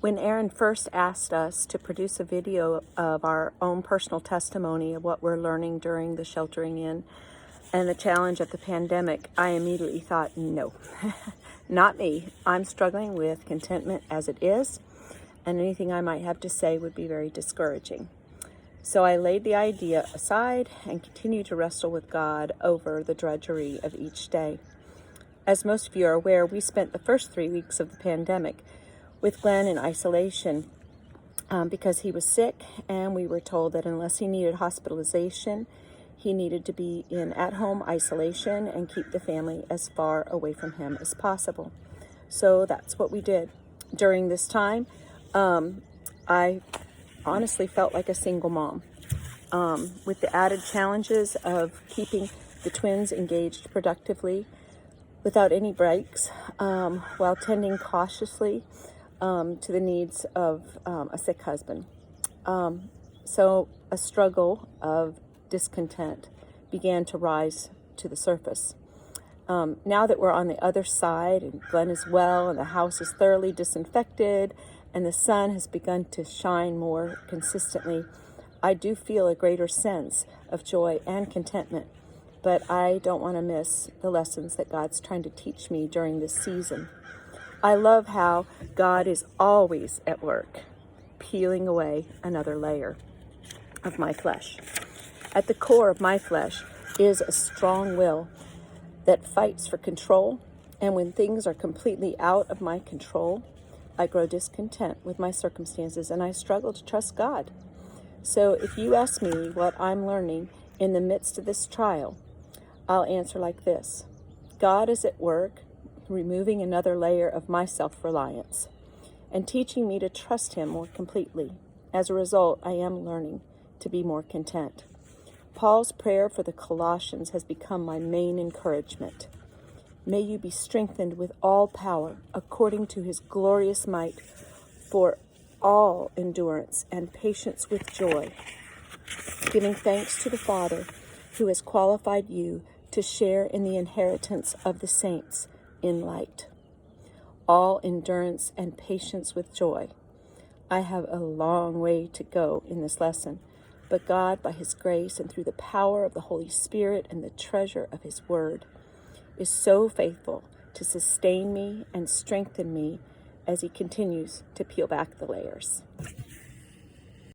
When Aaron first asked us to produce a video of our own personal testimony of what we're learning during the sheltering in and the challenge of the pandemic, I immediately thought, no, not me. I'm struggling with contentment as it is, and anything I might have to say would be very discouraging. So I laid the idea aside and continued to wrestle with God over the drudgery of each day. As most of you are aware, we spent the first 3 weeks of the pandemic with Glenn in isolation because he was sick, and we were told that unless he needed hospitalization, he needed to be in at-home isolation and keep the family as far away from him as possible. So that's what we did. During this time, I honestly felt like a single mom, with the added challenges of keeping the twins engaged productively without any breaks, while tending cautiously to the needs of a sick husband. So a struggle of discontent began to rise to the surface. Now that we're on the other side and Glenn is well and the house is thoroughly disinfected and the sun has begun to shine more consistently, I do feel a greater sense of joy and contentment, but I don't want to miss the lessons that God's trying to teach me during this season. I love how God is always at work, peeling away another layer of my flesh. At the core of my flesh is a strong will that fights for control, and when things are completely out of my control, I grow discontent with my circumstances and I struggle to trust God. So if you ask me what I'm learning in the midst of this trial, I'll answer like this. God is at work removing another layer of my self-reliance and teaching me to trust Him more completely. As a result, I am learning to be more content. Paul's prayer for the Colossians has become my main encouragement. May you be strengthened with all power according to His glorious might for all endurance and patience with joy, giving thanks to the Father who has qualified you to share in the inheritance of the saints in light. All endurance and patience with joy. I have a long way to go in this lesson, but God, by His grace and through the power of the Holy Spirit and the treasure of His Word, is so faithful to sustain me and strengthen me as He continues to peel back the layers.